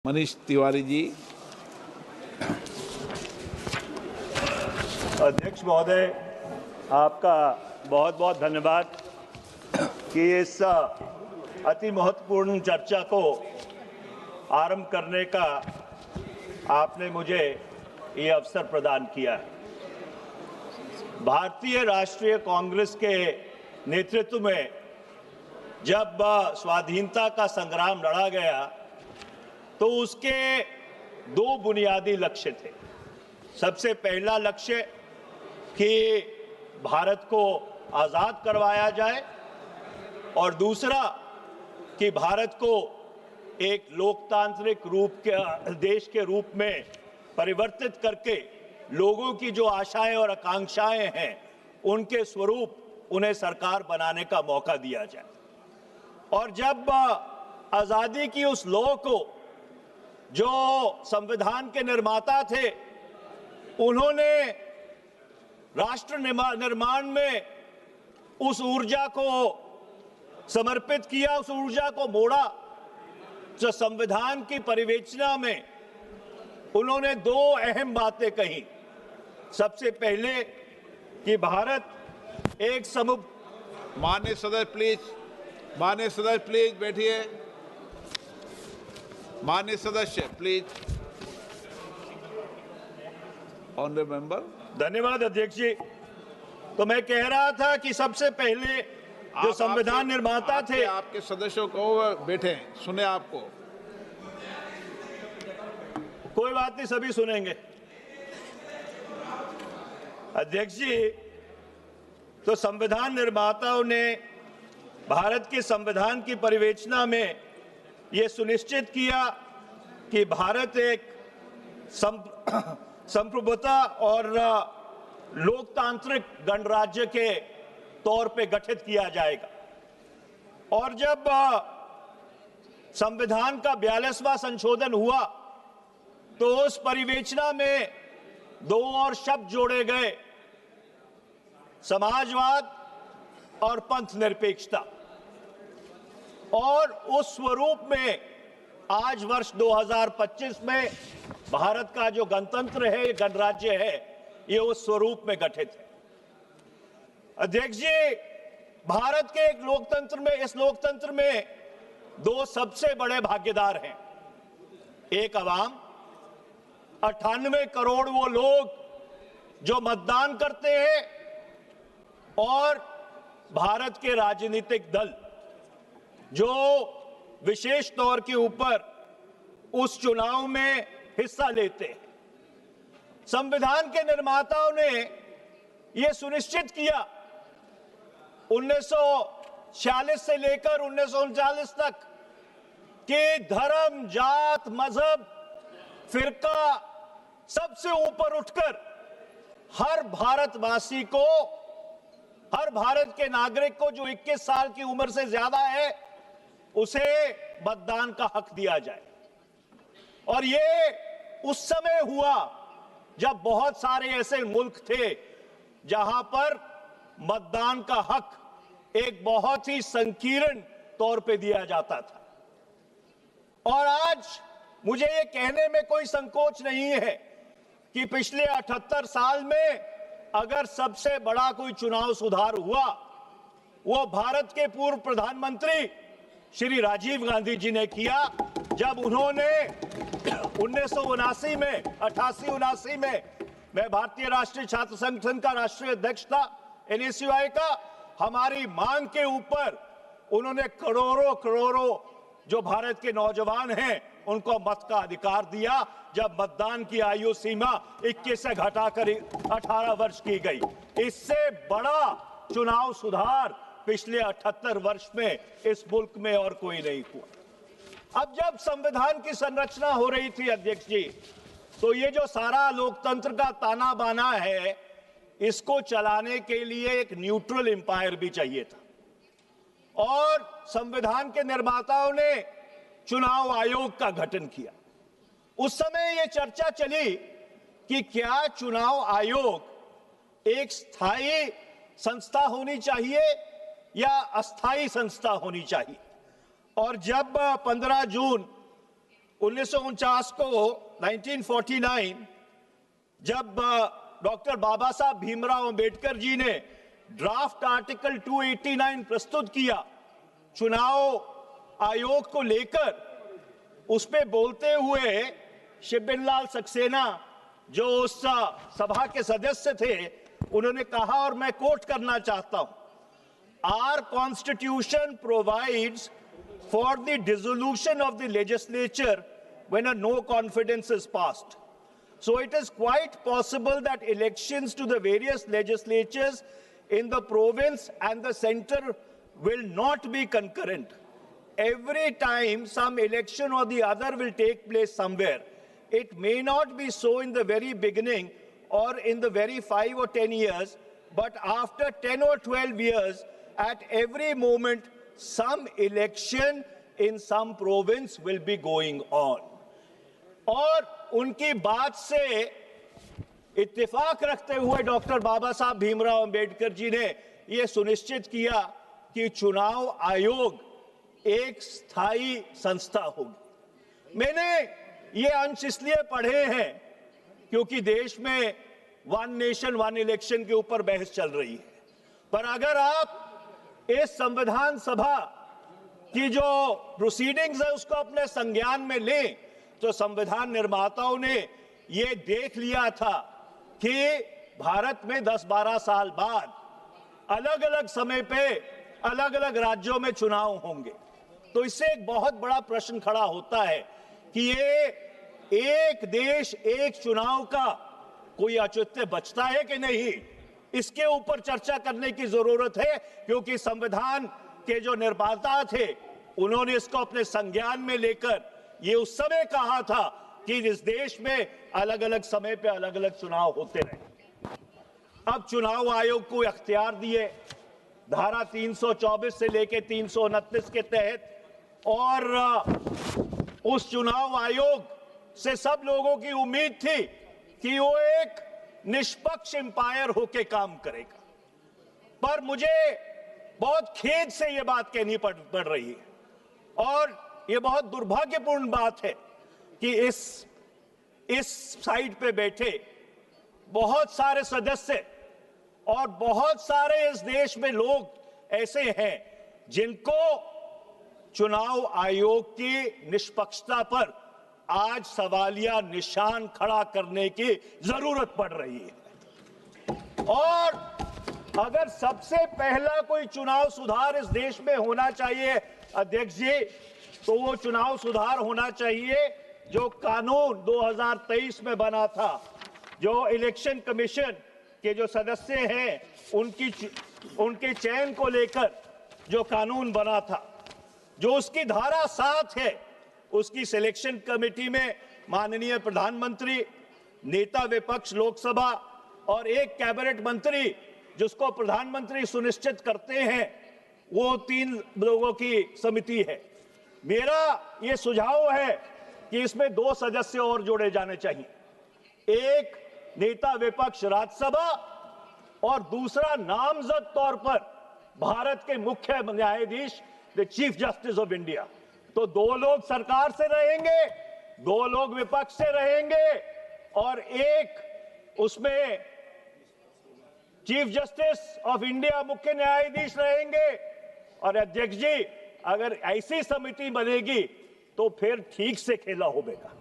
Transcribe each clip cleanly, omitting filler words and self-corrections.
मनीष तिवारी जी। अध्यक्ष महोदय, आपका बहुत बहुत धन्यवाद कि इस अति महत्वपूर्ण चर्चा को आरंभ करने का आपने मुझे ये अवसर प्रदान किया है। भारतीय राष्ट्रीय कांग्रेस के नेतृत्व में जब स्वाधीनता का संग्राम लड़ा गया तो उसके दो बुनियादी लक्ष्य थे। सबसे पहला लक्ष्य कि भारत को आज़ाद करवाया जाए और दूसरा कि भारत को एक लोकतांत्रिक देश के रूप में परिवर्तित करके लोगों की जो आशाएं और आकांक्षाएं हैं उनके स्वरूप उन्हें सरकार बनाने का मौका दिया जाए। और जब आज़ादी की उस लौ को जो संविधान के निर्माता थे उन्होंने राष्ट्र निर्माण में उस ऊर्जा को समर्पित किया, उस ऊर्जा को मोड़ा, जो संविधान की परिवेचना में उन्होंने दो अहम बातें कही। सबसे पहले कि भारत एक माननीय सदस्य प्लीज बैठिए। माननीय सदस्य प्लीज। Honourable member. धन्यवाद अध्यक्ष जी। तो मैं कह रहा था कि सबसे पहले जो संविधान निर्माता थे, आपके सदस्यों को बैठे सुने आपको। कोई बात नहीं, सभी सुनेंगे। अध्यक्ष जी, तो संविधान निर्माताओं ने भारत के संविधान की परिवेचना में यह सुनिश्चित किया कि भारत एक संप्रभुता और लोकतांत्रिक गणराज्य के तौर पे गठित किया जाएगा। और जब संविधान का 42वां संशोधन हुआ तो उस परिवेचना में दो और शब्द जोड़े गए, समाजवाद और पंथ निरपेक्षता। और उस स्वरूप में आज वर्ष 2025 में भारत का जो गणतंत्र है, गणराज्य है, ये उस स्वरूप में गठित है। अध्यक्ष जी, भारत के एक लोकतंत्र में, इस लोकतंत्र में दो सबसे बड़े भागीदार हैं। एक अवाम, 98 करोड़ वो लोग जो मतदान करते हैं, और भारत के राजनीतिक दल जो विशेष तौर के ऊपर उस चुनाव में हिस्सा लेते हैं। संविधान के निर्माताओं ने यह सुनिश्चित किया 1946 से लेकर 1939 तक कि धर्म, जात, मजहब, फिरका सबसे ऊपर उठकर हर भारतवासी को, हर भारत के नागरिक को जो 21 साल की उम्र से ज्यादा है उसे मतदान का हक दिया जाए। और ये उस समय हुआ जब बहुत सारे ऐसे मुल्क थे जहां पर मतदान का हक एक बहुत ही संकीर्ण तौर पे दिया जाता था। और आज मुझे ये कहने में कोई संकोच नहीं है कि पिछले 78 साल में अगर सबसे बड़ा कोई चुनाव सुधार हुआ वो भारत के पूर्व प्रधानमंत्री श्री राजीव गांधी जी ने किया, जब उन्होंने 1979 में 88-79 में, मैं भारतीय राष्ट्रीय छात्र संगठन का राष्ट्रीय अध्यक्ष था, NSUI का, हमारी मांग के ऊपर उन्होंने करोड़ों जो भारत के नौजवान हैं उनको मत का अधिकार दिया, जब मतदान की आयु सीमा 21 से घटाकर 18 वर्ष की गई। इससे बड़ा चुनाव सुधार पिछले 78 वर्ष में इस मुल्क में और कोई नहीं हुआ। अब जब संविधान की संरचना हो रही थी अध्यक्ष जी, तो ये जो सारा लोकतंत्र का ताना बाना है, इसको चलाने के लिए एक न्यूट्रल एम्पायर भी चाहिए था। और संविधान के निर्माताओं ने चुनाव आयोग का गठन किया। उस समय यह चर्चा चली कि क्या चुनाव आयोग एक स्थायी संस्था होनी चाहिए या अस्थायी संस्था होनी चाहिए। और जब 15 जून 1949 को 1949 जब डॉक्टर बाबा साहब भीमराव अंबेडकर जी ने ड्राफ्ट आर्टिकल 289 प्रस्तुत किया चुनाव आयोग को लेकर, उस पे बोलते हुए शिबिन लाल सक्सेना जो उस सभा के सदस्य थे, उन्होंने कहा, और मैं कोट करना चाहता हूं, Our constitution provides for the dissolution of the legislature when a no confidence is passed. So it is quite possible that elections to the various legislatures in the province and the center will not be concurrent. Every time some election or the other will take place somewhere, it may not be so in the very beginning or in the very 5 or 10 years, but after 10 or 12 years, at every moment, some election in some province will be going on. और उनकी बात से इत्तेफाक रखते हुए doctor बाबा साहब भीमराव अंबेडकर जी ने यह सुनिश्चित किया कि चुनाव आयोग एक स्थायी संस्था होगी। मैंने ये अंश इसलिए पढ़े हैं क्योंकि देश में वन नेशन वन इलेक्शन के ऊपर बहस चल रही है, पर अगर आप इस संविधान सभा की जो प्रोसीडिंग्स है उसको अपने संज्ञान में लें, तो संविधान निर्माताओं ने ये देख लिया था कि भारत में 10-12 साल बाद अलग अलग समय पे अलग अलग राज्यों में चुनाव होंगे। तो इससे एक बहुत बड़ा प्रश्न खड़ा होता है कि ये एक देश एक चुनाव का कोई औचित्य बचता है कि नहीं, इसके ऊपर चर्चा करने की जरूरत है, क्योंकि संविधान के जो निर्माता थे उन्होंने इसको अपने संज्ञान में लेकर ये उस समय कहा था कि इस देश में अलग अलग समय पे अलग अलग चुनाव होते रहे। अब चुनाव आयोग को अख्तियार दिए धारा 324 से लेके 329 के तहत, और उस चुनाव आयोग से सब लोगों की उम्मीद थी कि वो एक निष्पक्ष एम्पायर होके काम करेगा। पर मुझे बहुत खेद से ये बात कहनी पड़ रही है, और ये बहुत दुर्भाग्यपूर्ण बात है कि इस साइड पे बैठे बहुत सारे सदस्य और बहुत सारे इस देश में लोग ऐसे हैं जिनको चुनाव आयोग की निष्पक्षता पर आज सवालिया निशान खड़ा करने की जरूरत पड़ रही है। और अगर सबसे पहला कोई चुनाव सुधार इस देश में होना चाहिए अध्यक्ष जी, तो वो चुनाव सुधार होना चाहिए जो कानून 2023 में बना था, जो इलेक्शन कमीशन के जो सदस्य हैं उनके चयन को लेकर जो कानून बना था, जो उसकी धारा 7 है, उसकी सिलेक्शन कमेटी में माननीय प्रधानमंत्री, नेता विपक्ष लोकसभा और एक कैबिनेट मंत्री जिसको प्रधानमंत्री सुनिश्चित करते हैं, वो 3 लोगों की समिति है। मेरा ये सुझाव है कि इसमें 2 सदस्य और जोड़े जाने चाहिए, एक नेता विपक्ष राज्यसभा और दूसरा नामजद तौर पर भारत के मुख्य न्यायाधीश the chief justice of India. तो 2 लोग सरकार से रहेंगे, 2 लोग विपक्ष से रहेंगे और एक उसमें चीफ जस्टिस ऑफ इंडिया मुख्य न्यायाधीश रहेंगे। और अध्यक्ष जी, अगर ऐसी समिति बनेगी तो फिर ठीक से खेला होगा,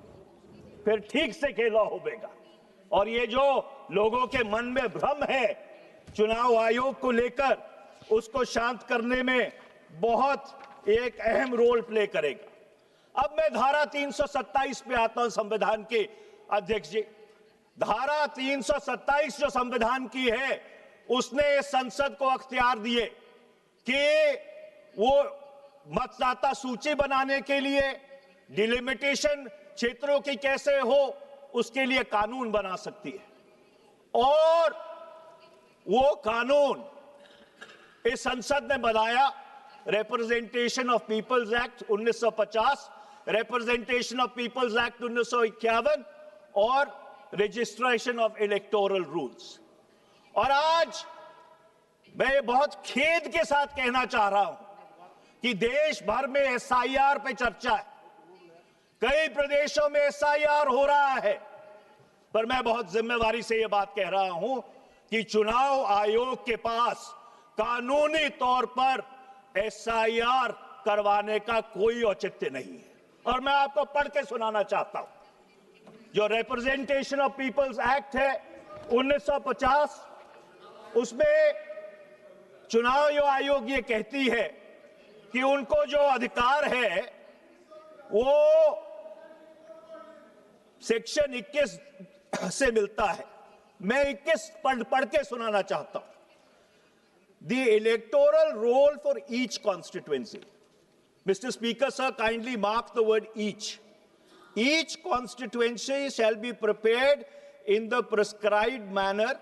फिर ठीक से खेला होगा। और ये जो लोगों के मन में भ्रम है चुनाव आयोग को लेकर, उसको शांत करने में बहुत एक अहम रोल प्ले करेगा। अब मैं धारा 327 पे आता हूं संविधान के अध्यक्ष जी। धारा 327 जो संविधान की है, उसने संसद को अख्तियार दिए कि वो मतदाता सूची बनाने के लिए, डिलिमिटेशन क्षेत्रों की कैसे हो, उसके लिए कानून बना सकती है। और वो कानून इस संसद ने बनाया, representation of peoples act 1950, representation of peoples act 1951 और रजिस्ट्रेशन ऑफ इलेक्टोरल रूल्स। और आज मैं बहुत खेद के साथ कहना चाह रहा हूं कि देश भर में एसआईआर पे चर्चा है कई प्रदेशों में एसआईआर हो रहा है, पर मैं बहुत जिम्मेवारी से यह बात कह रहा हूं कि चुनाव आयोग के पास कानूनी तौर पर एसआईआर करवाने का कोई औचित्य नहीं है। और मैं आपको पढ़ के सुनाना चाहता हूं, जो रिप्रेजेंटेशन ऑफ पीपल्स एक्ट है 1950, उसमें चुनाव आयोग ये कहती है कि उनको जो अधिकार है वो सेक्शन 21 से मिलता है। मैं 21 पढ़ के सुनाना चाहता हूं। The electoral roll for each constituency. Mr. Speaker, sir, kindly mark the word each. Each constituency shall be prepared in the prescribed manner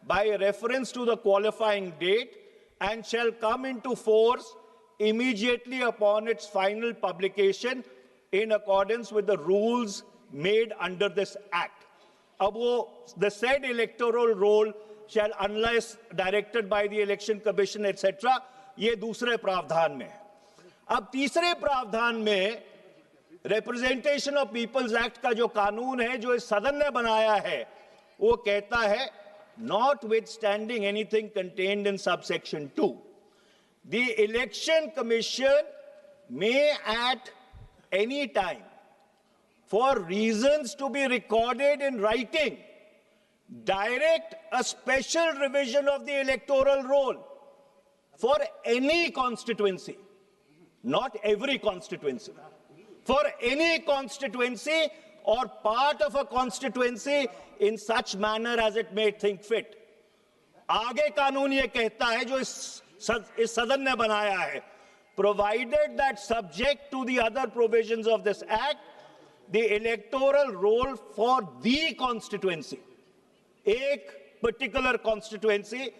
by reference to the qualifying date and shall come into force immediately upon its final publication in accordance with the rules made under this act. The said electoral roll shall, unless directed by the election commission, etc. ये दूसरे प्रावधान में है। अब तीसरे प्रावधान में representation of peoples act का जो कानून है, जो इस सदन ने बनाया है, वो कहता है notwithstanding anything contained in subsection 2, the election commission may at any time, for reasons to be recorded in writing, direct a special revision of the electoral roll for any constituency, not every constituency, for any constituency or part of a constituency in such manner as it may think fit. आगे कानून ये कहता है, जो इस सदन ने बनाया है, provided that subject to the other provisions of this act, the electoral roll for the constituency, एक particular constituency,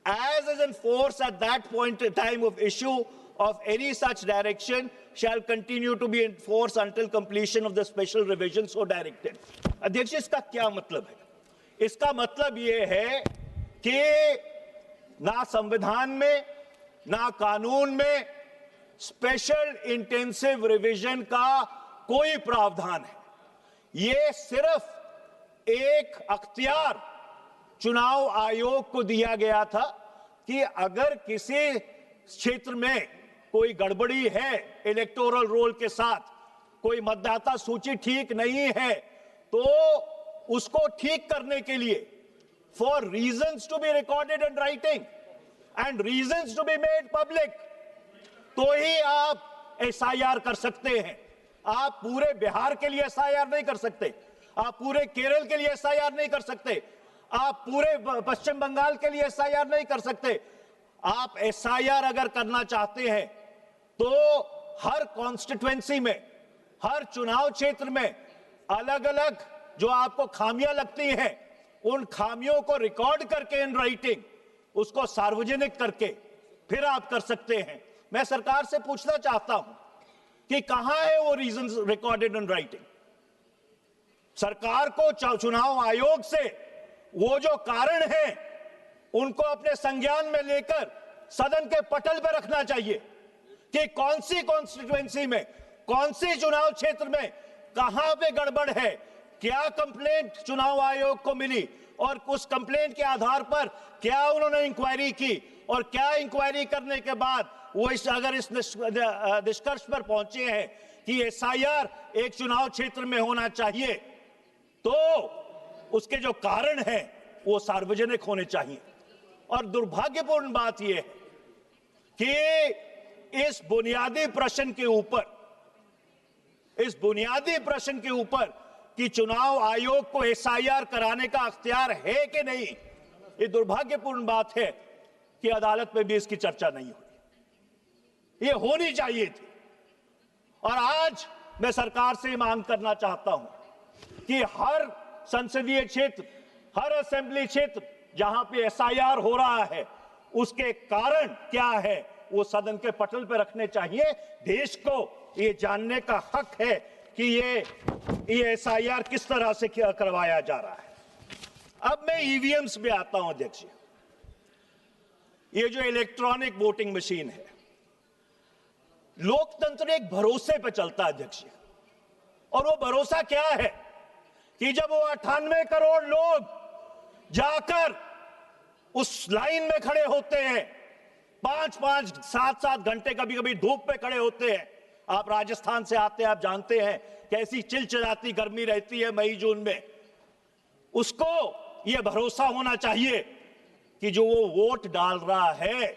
as is in force at that point in time of issue of any such direction, shall continue to be in force until completion of the special revision so directed. अध्यक्ष, इसका क्या मतलब है? इसका मतलब ये है कि ना संविधान में ना कानून में स्पेशल इंटेंसिव रिवीजन का कोई प्रावधान है। ये सिर्फ एक अख्तियार चुनाव आयोग को दिया गया था कि अगर किसी क्षेत्र में कोई गड़बड़ी है इलेक्टोरल रोल के साथ, कोई मतदाता सूची ठीक नहीं है, तो उसको ठीक करने के लिए for reasons to be recorded in writing and reasons to be made public, तो ही आप एसआईआर कर सकते हैं। आप पूरे बिहार के लिए एसआईआर नहीं कर सकते, आप पूरे केरल के लिए एसआईआर नहीं कर सकते, आप पूरे पश्चिम बंगाल के लिए एसआईआर नहीं कर सकते। आप एसआईआर अगर करना चाहते हैं तो हर कॉन्स्टिट्यूएंसी में, हर चुनाव क्षेत्र में अलग अलग जो आपको खामियां लगती हैं, उन खामियों को रिकॉर्ड करके इन राइटिंग उसको सार्वजनिक करके फिर आप कर सकते हैं। मैं सरकार से पूछना चाहता हूं कि कहां है वो रीजंस रिकॉर्डेड इन राइटिंग? सरकार को चुनाव आयोग से वो जो कारण है उनको अपने संज्ञान में लेकर सदन के पटल पर रखना चाहिए कि कौन सी कॉन्स्टिट्यूएंसी में, कौन सी चुनाव क्षेत्र में कहां पे गड़बड़ है, क्या कंप्लेंट चुनाव आयोग को मिली और उस कंप्लेंट के आधार पर क्या उन्होंने इंक्वायरी की, और क्या इंक्वायरी करने के बाद वो अगर इस निष्कर्ष पर पहुंचे हैं कि एसआईआर एक चुनाव क्षेत्र में होना चाहिए, तो उसके जो कारण हैं वो सार्वजनिक होने चाहिए। और दुर्भाग्यपूर्ण बात यह है कि इस बुनियादी प्रश्न के ऊपर कि चुनाव आयोग को एसआईआर कराने का अख्तियार है कि नहीं, ये दुर्भाग्यपूर्ण बात है कि अदालत में भी इसकी चर्चा नहीं हुई। ये होनी चाहिए थी। और आज मैं सरकार से मांग करना चाहता हूं कि हर संसदीय क्षेत्र, हर असेंबली क्षेत्र जहां पे एसआईआर हो रहा है, उसके कारण क्या है वो सदन के पटल पर रखने चाहिए। देश को ये जानने का हक है कि ये एसआईआर किस तरह से करवाया जा रहा है। अब मैं ईवीएम्स पे आता हूं अध्यक्ष। ये जो इलेक्ट्रॉनिक वोटिंग मशीन है, लोकतंत्र एक भरोसे पे चलता है अध्यक्ष, और वो भरोसा क्या है कि जब वो 98 करोड़ लोग जाकर उस लाइन में खड़े होते हैं, 5-5, 7-7 घंटे कभी कभी धूप पे खड़े होते हैं। आप राजस्थान से आते हैं, आप जानते हैं कैसी चिलचिलाती गर्मी रहती है मई जून में। उसको यह भरोसा होना चाहिए कि जो वो वोट डाल रहा है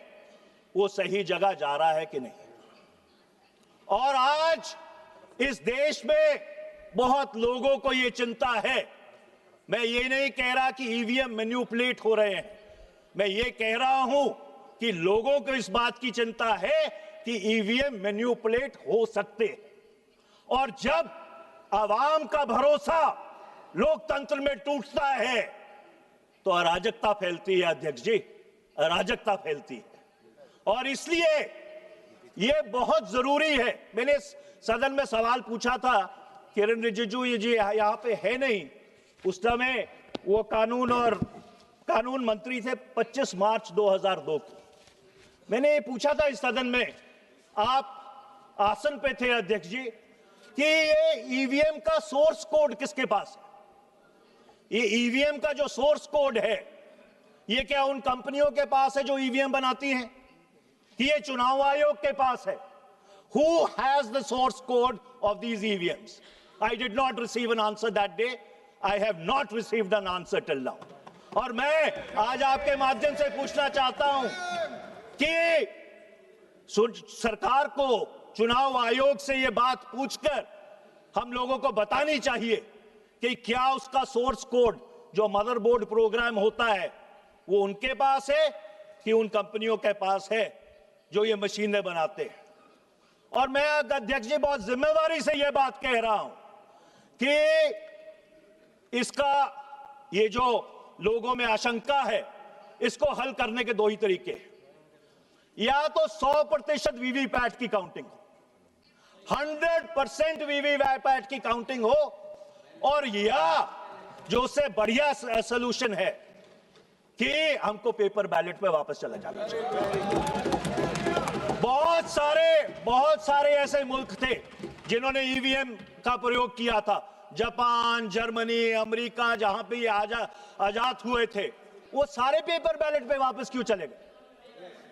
वो सही जगह जा रहा है कि नहीं। और आज इस देश में बहुत लोगों को यह चिंता है। मैं ये नहीं कह रहा कि ईवीएम मैन्युपुलेट हो रहे हैं, मैं ये कह रहा हूं कि लोगों को इस बात की चिंता है कि ईवीएम मैन्युपुलेट हो सकते। और जब आवाम का भरोसा लोकतंत्र में टूटता है तो अराजकता फैलती है अध्यक्ष जी, अराजकता फैलती है। और इसलिए यह बहुत जरूरी है। मैंने सदन में सवाल पूछा था, किरण रिजिजू जी यहां पे है नहीं, उस समय वो कानून मंत्री थे 25 मार्च 2002 को। मैंने ये पूछा था इस सदन में, आप आसन पे थे अध्यक्ष जी, कि ये ईवीएम का सोर्स कोड किसके पास है? ये ईवीएम का जो सोर्स कोड है ये क्या उन कंपनियों के पास है जो ईवीएम बनाती हैं, कि ये चुनाव आयोग के पास है? Who has the source code of these EVMs? I did not receive an answer that day. I have not received an answer till now. और मैं आज आपके माध्यम से पूछना चाहता हूं कि सरकार को चुनाव आयोग से यह बात पूछकर हम लोगों को बतानी चाहिए कि क्या उसका सोर्स कोड जो मदरबोर्ड प्रोग्राम होता है वो उनके पास है कि उन कंपनियों के पास है जो ये मशीनें बनाते हैं। और मैं अध्यक्ष जी बहुत जिम्मेदारी से यह बात कह रहा हूं कि इसका ये जो लोगों में आशंका है इसको हल करने के दो ही तरीके हैं। या तो 100% वीवीपैट की काउंटिंग हो, 100% वीवीपैट की काउंटिंग हो, और या जो से बढ़िया सलूशन है कि हमको पेपर बैलेट पे वापस चला जाना चाहिए। बहुत सारे ऐसे मुल्क थे जिन्होंने ईवीएम का प्रयोग किया था, जापान, जर्मनी, अमेरिका, जहां पे ये आजाद हुए थे, वो सारे पेपर बैलेट पे वापस क्यों चले गए?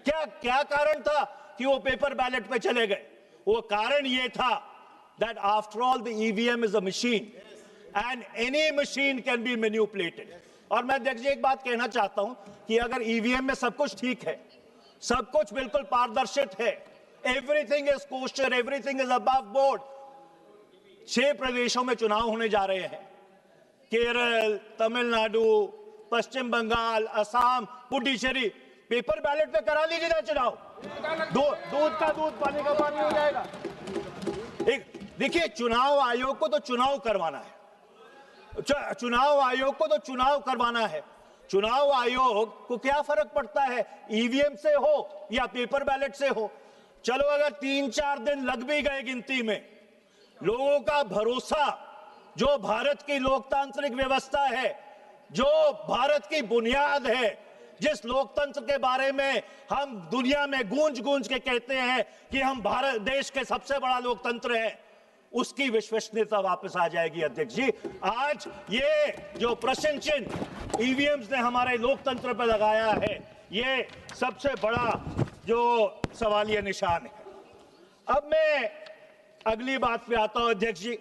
क्या कारण था कि वो पेपर बैलेट पे चले गए? वो कारण ये था that after all the EVM is a machine and any machine can be manipulated। और मैं अध्यक्ष जी एक बात कहना चाहता हूं कि अगर ईवीएम में सब कुछ ठीक है, सब कुछ बिल्कुल पारदर्शित है, everything is coaster, everything is above board. 6 प्रदेशों में चुनाव होने जा रहे हैं, केरल, तमिलनाडु, पश्चिम बंगाल, असम, पुडुचेरी। पेपर बैलेट पे करा लीजिए ना चुनाव, दूध का दूध, पानी का पानी हो जाएगा। देखिए, चुनाव आयोग को तो चुनाव करवाना है, चुनाव आयोग को तो चुनाव करवाना है। चुनाव आयोग को क्या फर्क पड़ता है ईवीएम से हो या पेपर बैलेट से हो? चलो अगर 3-4 दिन लग भी गए गिनती में, लोगों का भरोसा जो भारत की लोकतांत्रिक व्यवस्था है, जो भारत की बुनियाद है, जिस लोकतंत्र के बारे में हम दुनिया में गूंज के कहते हैं कि हम भारत देश के सबसे बड़ा लोकतंत्र है, उसकी विश्वसनीयता वापस आ जाएगी अध्यक्ष जी। आज ये जो प्रश्न चिन्ह ईवीएम्स ने हमारे लोकतंत्र पर लगाया है, ये सबसे बड़ा जो सवालिया निशान है। अब मैं अगली बात पे आता हूं अध्यक्ष जी।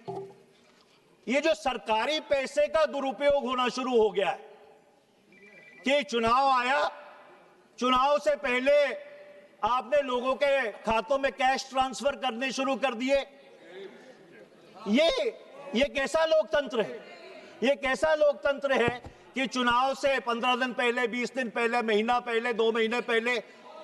ये जो सरकारी पैसे का दुरुपयोग होना शुरू हो गया है कि चुनाव आया, चुनाव से पहले आपने लोगों के खातों में कैश ट्रांसफर करने शुरू कर दिए। ये कैसा लोकतंत्र है? ये कैसा लोकतंत्र है कि चुनाव से 15 दिन पहले, 20 दिन पहले, महीना पहले, 2 महीने पहले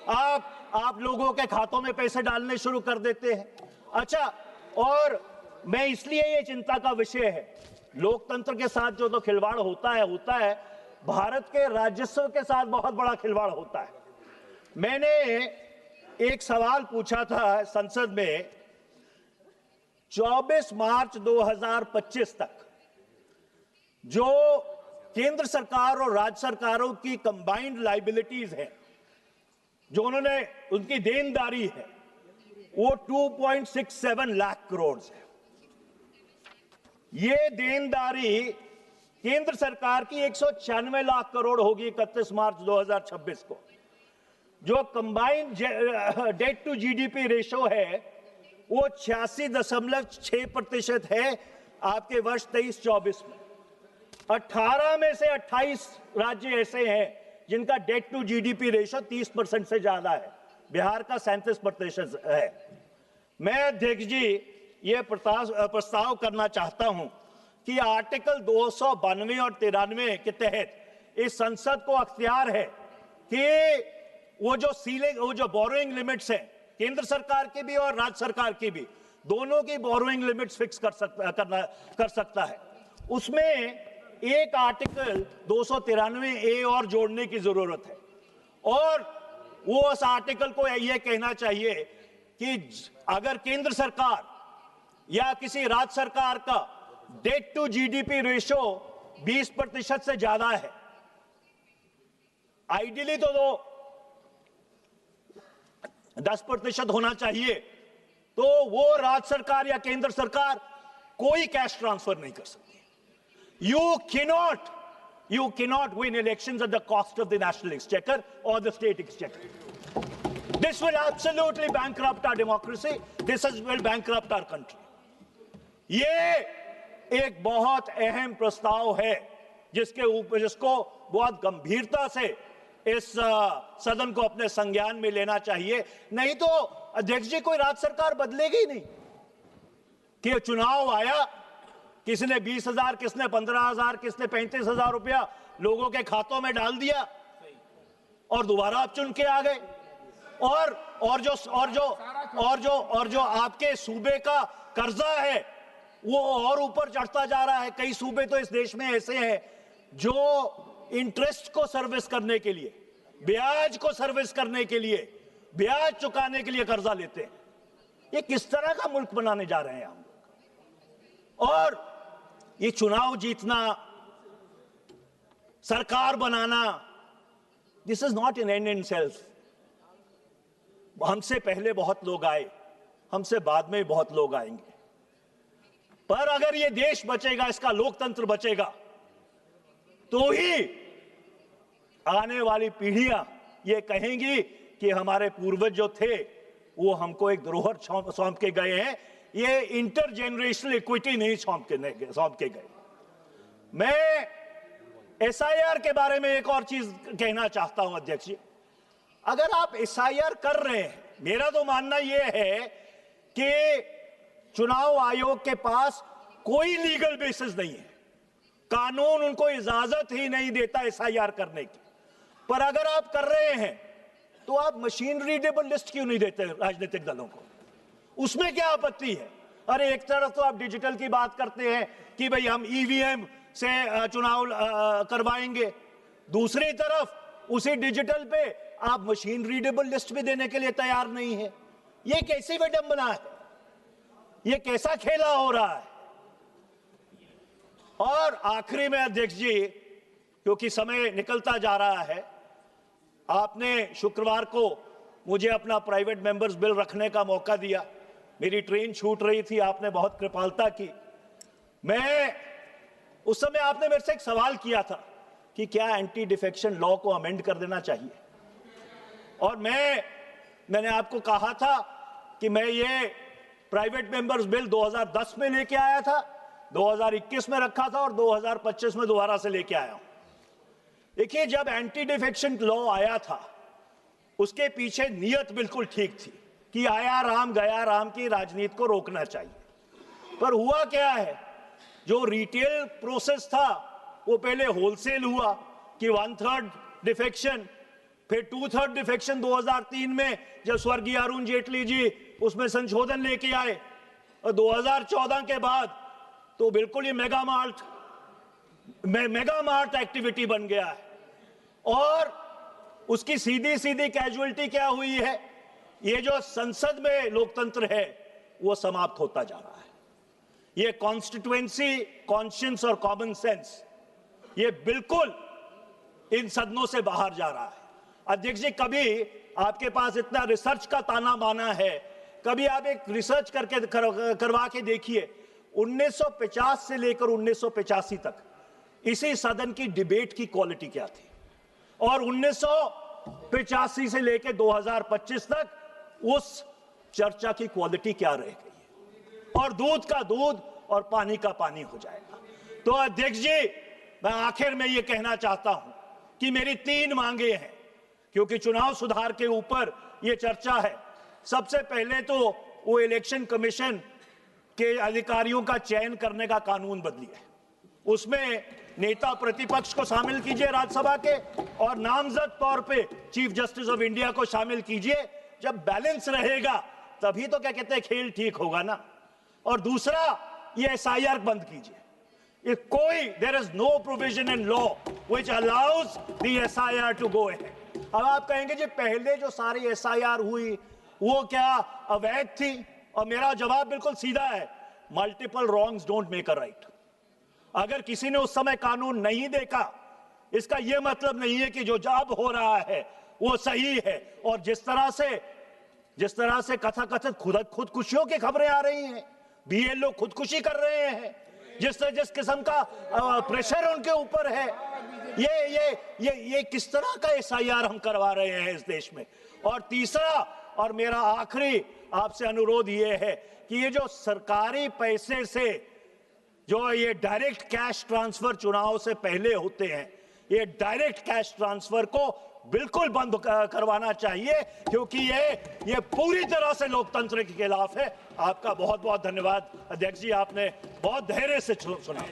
आप लोगों के खातों में पैसे डालने शुरू कर देते हैं। अच्छा, और मैं इसलिए ये चिंता का विषय है, लोकतंत्र के साथ जो तो खिलवाड़ होता है, भारत के राजस्व के साथ बहुत बड़ा खिलवाड़ होता है। मैंने एक सवाल पूछा था संसद में, 24 मार्च 2025 तक जो केंद्र सरकार और राज्य सरकारों की कंबाइंड लायबिलिटीज है, जो उनकी देनदारी है, वो 2.67 लाख करोड़ है। ये देनदारी केंद्र सरकार की 196 लाख करोड़ होगी 31 मार्च 2026 को। जो combined debt to GDP ratio है वो 86.6% है आपके वर्ष 23-24 में। 18 में से 28 राज्य ऐसे हैं जिनका डेट टू जीडीपी रेशो 30% से ज्यादा है। बिहार का 37% है। मैं अध्यक्ष जी ये प्रस्ताव करना चाहता हूं कि आर्टिकल 292 और 93 के तहत इस संसद को अख्तियार है कि वो जो बोरोइंग लिमिट्स हैं केंद्र सरकार की भी और राज्य सरकार की भी, दोनों की बोरोइंग लिमिट्स फिक्स कर सकता है। उसमें एक आर्टिकल 293A और जोड़ने की जरूरत है और वो उस आर्टिकल को ये कहना चाहिए कि अगर केंद्र सरकार या किसी राज्य सरकार का डेट टू जीडीपी रेशो 20% से ज्यादा है, आइडियली तो 10% होना चाहिए, तो वो राज्य सरकार या केंद्र सरकार कोई कैश ट्रांसफर नहीं कर सकती। You cannot win elections at the cost of the national exchequer or the state exchequer. This will absolutely bankrupt our democracy. This will bankrupt our country. ये एक बहुत अहम प्रस्ताव है जिसको बहुत गंभीरता से इस सदन को अपने संज्ञान में लेना चाहिए। नहीं तो अध्यक्ष जी कोई राज्य सरकार बदलेगी नहीं कि चुनाव आया, किसने 20,000, किसने 15,000, किसने 35,000 रुपया लोगों के खातों में डाल दिया और दोबारा आप चुन के आ गए। और जो आपके सूबे का कर्जा है वो और ऊपर चढ़ता जा रहा है। कई सूबे तो इस देश में ऐसे हैं जो इंटरेस्ट को सर्विस करने के लिए, ब्याज को सर्विस करने के लिए, ब्याज चुकाने के लिए कर्जा लेते हैं। ये किस तरह का मुल्क बनाने जा रहे हैं हम? और ये चुनाव जीतना, सरकार बनाना, this is not an end in self. हमसे पहले बहुत लोग आए, हमसे बाद में बहुत लोग आएंगे, पर अगर ये देश बचेगा, इसका लोकतंत्र बचेगा, तो ही आने वाली पीढ़ियां ये कहेंगी कि हमारे पूर्वज जो थे वो हमको एक धरोहर सौंप के गए हैं। ये इंटरजेनरेशनल इक्विटी नहीं सौंप के गए। मैं एसआईआर के बारे में एक और चीज कहना चाहता हूं अध्यक्ष जी। अगर आप एसआईआर कर रहे हैं, मेरा तो मानना यह है कि चुनाव आयोग के पास कोई लीगल बेसिस नहीं है, कानून उनको इजाजत ही नहीं देता एसआईआर करने की। पर अगर आप कर रहे हैं तो आप मशीन रीडेबल लिस्ट क्यों नहीं देते राजनीतिक दलों को? उसमें क्या आपत्ति है? अरे एक तरफ तो आप डिजिटल की बात करते हैं कि भाई हम ईवीएम से चुनाव करवाएंगे, दूसरी तरफ उसी डिजिटल पे आप मशीन रीडेबल लिस्ट भी देने के लिए तैयार नहीं है। ये कैसी विडंबना है? ये कैसा खेला हो रहा है? और आखिरी में अध्यक्ष जी, क्योंकि समय निकलता जा रहा है, आपने शुक्रवार को मुझे अपना प्राइवेट मेंबर्स बिल रखने का मौका दिया। मेरी ट्रेन छूट रही थी, आपने बहुत कृपालता की। मैं उस समय आपने मेरे से एक सवाल किया था कि क्या एंटी डिफेक्शन लॉ को अमेंड कर देना चाहिए, और मैंने आपको कहा था कि मैं ये प्राइवेट मेंबर्स बिल 2010 में लेके आया था, 2021 में रखा था और 2025 में दोबारा से लेके आया हूं। देखिए, जब एंटी डिफेक्शन लॉ आया था उसके पीछे नियत बिल्कुल ठीक थी कि आया राम गया राम की राजनीति को रोकना चाहिए। पर हुआ क्या है, जो रिटेल प्रोसेस था वो पहले होलसेल हुआ कि 1/3 डिफेक्शन, फिर 2/3 डिफेक्शन 2003 में जब स्वर्गीय अरुण जेटली जी उसमें संशोधन लेके आए, और 2014 के बाद तो बिल्कुल ही मेगा मार्ट एक्टिविटी बन गया है। और उसकी सीधी सीधी कैजुअलिटी क्या हुई है? ये जो संसद में लोकतंत्र है वो समाप्त होता जा रहा है। ये कॉन्स्टिट्यूएंसी, कॉन्शियंस और कॉमन सेंस ये बिल्कुल इन सदनों से बाहर जा रहा है। अध्यक्ष जी, कभी आपके पास इतना रिसर्च का ताना बाना है, कभी आप एक रिसर्च करके करवा के देखिए, 1950 से लेकर 1985 तक इसी सदन की डिबेट की क्वालिटी क्या थी और 1985 से लेकर 2025 तक उस चर्चा की क्वालिटी क्या रह गई है और दूध का दूध और पानी का पानी हो जाएगा। तो अध्यक्ष जी, मैं आखिर में यह कहना चाहता हूं कि मेरी 3 मांगे हैं, क्योंकि चुनाव सुधार के ऊपर यह चर्चा है। सबसे पहले तो वो इलेक्शन कमीशन के अधिकारियों का चयन करने का कानून बदलिए, उसमें नेता प्रतिपक्ष को शामिल कीजिए राज्यसभा के और नामजद तौर पे चीफ जस्टिस ऑफ इंडिया को शामिल कीजिए। जब बैलेंस रहेगा तभी तो क्या कहते हैं खेल ठीक होगा ना। और दूसरा, ये एसआईआर बंद कीजिए। There is no provision in law which allows the SIR to go ahead. अब आप कहेंगे जी पहले जो सारी एसआईआर हुई वो क्या अवैध थी? और मेरा जवाब बिल्कुल सीधा है, multiple wrongs don't make a right. अगर किसी ने उस समय कानून नहीं देखा, इसका यह मतलब नहीं है कि जो जब हो रहा है वो सही है। और जिस तरह से कथाकथित खुदकुशियों की खबरें आ रही हैं, बीएलओ खुदकुशी कर रहे हैं, जिस किस्म का प्रेशर उनके ऊपर है, ये किस तरह का एसआईआर हम करवा रहे हैं इस देश में। और तीसरा और मेरा आखिरी आपसे अनुरोध ये है कि ये जो सरकारी पैसे से जो ये डायरेक्ट कैश ट्रांसफर चुनाव से पहले होते हैं, ये डायरेक्ट कैश ट्रांसफर को बिल्कुल बंद करवाना चाहिए, क्योंकि ये पूरी तरह से लोकतंत्र के खिलाफ है। आपका बहुत बहुत धन्यवाद अध्यक्ष जी, आपने बहुत धैर्य से सुना।